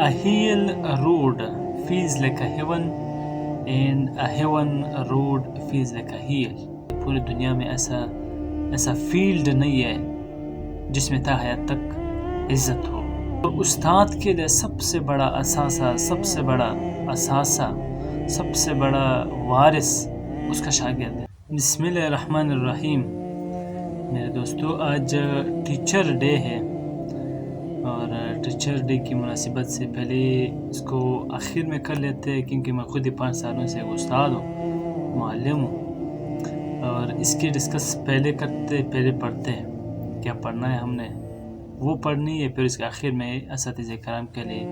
A hill road feels like a heaven and a heaven road feels like a hill. پوری دنیا میں ایسا field نہیں ہے جس میں تا حیات تک عزت ہو. اور استاد کے لیے سب سے بڑا اثاثہ، سب سے بڑا اثاثہ، سب سے بڑا وارث اس کا شاگرد ہے. بسم اللہ الرحمن الرحیم. میرے دوستو، آج ٹیچر ڈے ہے اور ٹیچر ڈے کی مناسبت سے پہلے اس کو آخر میں کر لیتے ہیں، کیونکہ میں خود ہی 5 سالوں سے استاد ہوں، معلم ہوں، اور اس کی ڈسکس پہلے کرتے، پہلے پڑھتے ہیں کیا پڑھنا ہے ہم نے، وہ پڑھنی ہے، پھر اس کے آخر میں اساتذہ کرام کے لیے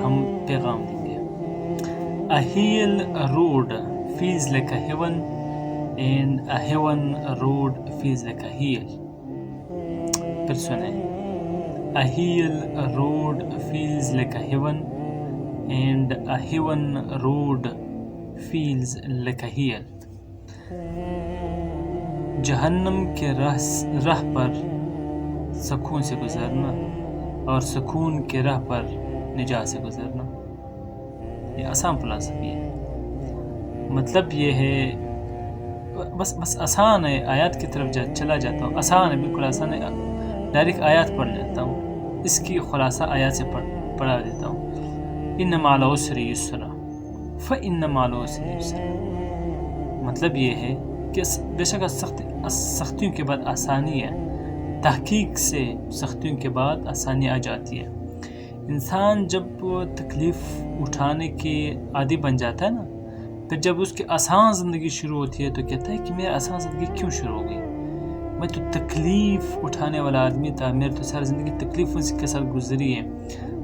ہم پیغام دیں گے. A hill road feels like a heaven and a heaven road feels like a hill. پھر سنیں. A hill road feels like a heaven and a heaven road feels like a hill. جہنم کے راہ پر سکون سے گزرنا اور سکون کے راہ پر نجات سے گزرنا، یہ آسان فلسفی ہے. مطلب یہ ہے، بس آسان ہے. آیات کی طرف چلا جاتا ہوں. آسان ہے، بالکل آسان ہے. ڈائریکٹ آیات پڑھ لیتا ہوں، اس کی خلاصہ آیات سے پڑھا دیتا ہوں. ان مع العسر یسرا فان مع العسر یسرا. مطلب یہ ہے کہ بے شک سختیوں کے بعد آسانی ہے. تحقیق سے سختیوں کے بعد آسانی آ جاتی ہے. انسان جب تکلیف اٹھانے کے عادی بن جاتا ہے نا، پھر جب اس کی آسان زندگی شروع ہوتی ہے تو کہتا ہے کہ میری آسان زندگی کیوں شروع ہو گئی؟ میں تو تکلیف اٹھانے والا آدمی تھا، میری تو ساری زندگی تکلیفوں کے ساتھ گزری ہے،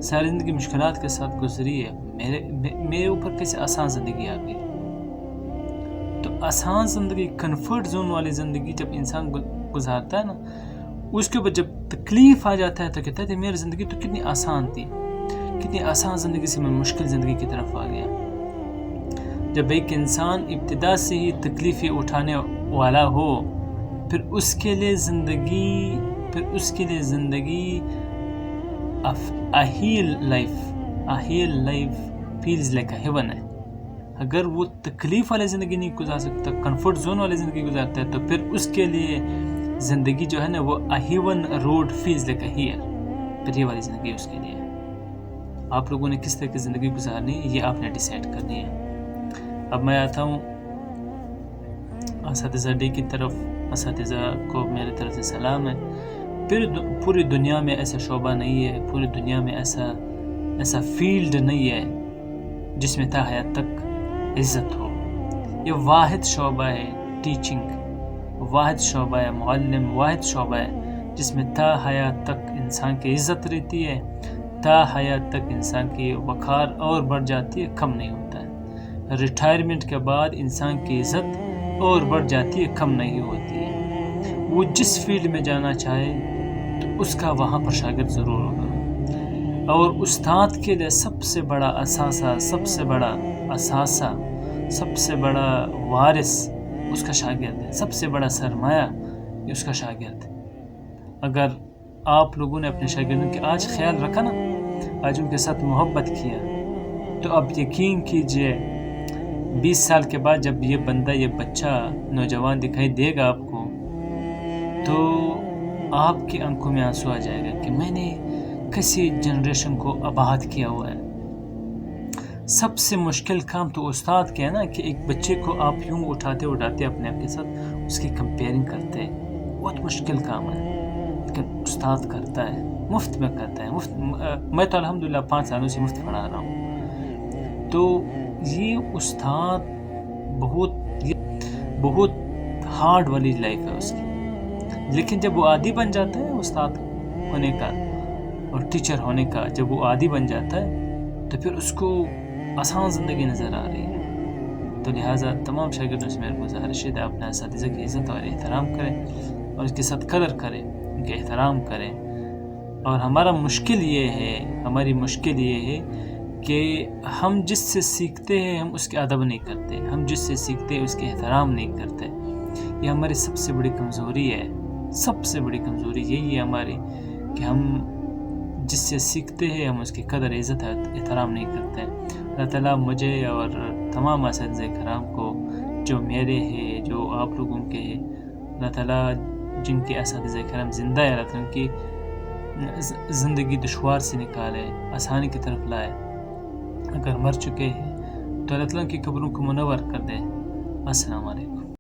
ساری زندگی مشکلات کے ساتھ گزری ہے، میرے اوپر کیسے آسان زندگی آ گئی؟ تو آسان زندگی، کنفرٹ زون والی زندگی جب انسان گزارتا ہے نا، اس کے بعد جب تکلیف آ جاتا ہے تو کہتا ہے میری زندگی تو کتنی آسان تھی، کتنی آسان زندگی سے میں مشکل زندگی کی طرف آ گیا. جب ایک انسان ابتدا سے ہی تکلیفیں اٹھانے والا ہو، پھر اس کے لیے زندگی a heal life feels like a heaven ہے. اگر وہ تکلیف والی زندگی نہیں گزار سکتا، کنفرٹ زون والی زندگی گزارتا ہے، تو پھر اس کے لیے زندگی جو ہے نا وہ a heaven road feels like a hill. پھر یہ والی زندگی اس کے لیے. آپ لوگوں نے کس طرح کی زندگی گزارنی ہے، یہ آپ نے ڈیسائیڈ کرنی ہے. اب میں آتا ہوں اساتذہ ڈے کی طرف. اساتذہ کو میرے طرف سے سلام ہے. پوری دنیا میں ایسا شعبہ نہیں ہے، پوری دنیا میں ایسا فیلڈ نہیں ہے جس میں تا حیات تک عزت ہو. یہ واحد شعبہ ہے ٹیچنگ، واحد شعبہ ہے معلم، واحد شعبہ ہے جس میں تا حیات تک انسان کی عزت رہتی ہے، تا حیات تک انسان کی وقار اور بڑھ جاتی ہے، کم نہیں ہوتا ہے. ریٹائرمنٹ کے بعد انسان کی عزت اور بڑھ جاتی ہے، کم نہیں ہوتی ہے. وہ جس فیلڈ میں جانا چاہے تو اس کا وہاں پر شاگرد ضرور ہوگا. اور استاد کے لیے سب سے بڑا اثاثہ، سب سے بڑا اثاثہ، سب سے بڑا وارث اس کا شاگرد ہے. سب سے بڑا سرمایہ یہ اس کا شاگرد ہے. اگر آپ لوگوں نے اپنے شاگردوں کے آج خیال رکھا نا، آج ان کے ساتھ محبت کیا، تو اب یقین کیجئے 20 سال کے بعد جب یہ بندہ، یہ بچہ، نوجوان دکھائی دے گا آپ کو، تو آپ کی آنکھوں میں آنسو آ جائے گا کہ میں نے کسی جنریشن کو آباد کیا ہوا ہے. سب سے مشکل کام تو استاد کے ہے نا، کہ ایک بچے کو آپ یوں اٹھاتے اپنے آپ کے ساتھ اس کی کمپیئرنگ کرتے ہیں. بہت مشکل کام ہے، لیکن استاد کرتا ہے، مفت میں کرتا ہے. میں تو الحمدللہ 5 سالوں سے مفت پڑھا رہا ہوں. تو یہ استاد بہت ہارڈ والی لائف ہے اس کی. لیکن جب وہ عادی بن جاتا ہے استاد ہونے کا اور ٹیچر ہونے کا، جب وہ عادی بن جاتا ہے تو پھر اس کو آسان زندگی نظر آ رہی ہے. تو لہٰذا تمام شاگردوں سے میری گزارش ہے کہ اپنے اساتذہ کی عزت اور احترام کریں اور اس کے ساتھ قدر کریں، ان کے احترام کریں. اور ہماری مشکل یہ ہے کہ ہم جس سے سیکھتے ہیں ہم اس کے ادب نہیں کرتے، ہم جس سے سیکھتے ہیں اس کے احترام نہیں کرتے. یہ ہماری سب سے بڑی کمزوری ہے. سب سے بڑی کمزوری یہی ہے ہماری کہ ہم جس سے سیکھتے ہیں ہم اس کی قدر عزت احترام نہیں کرتے. اللہ تعالیٰ مجھے اور تمام اساتذہ کرام کو جو میرے ہیں جو آپ لوگوں کے ہیں, اللہ تعالیٰ جن کے اساتذہ کرام زندہ ہے اللہ تعالیٰ ان کی زندگی دشوار سے نکالے, آسانی کی طرف لائے. اگر مر چکے ہیں تو اللہ تعالیٰ کی قبروں کو منور کر دے. السلام علیکم.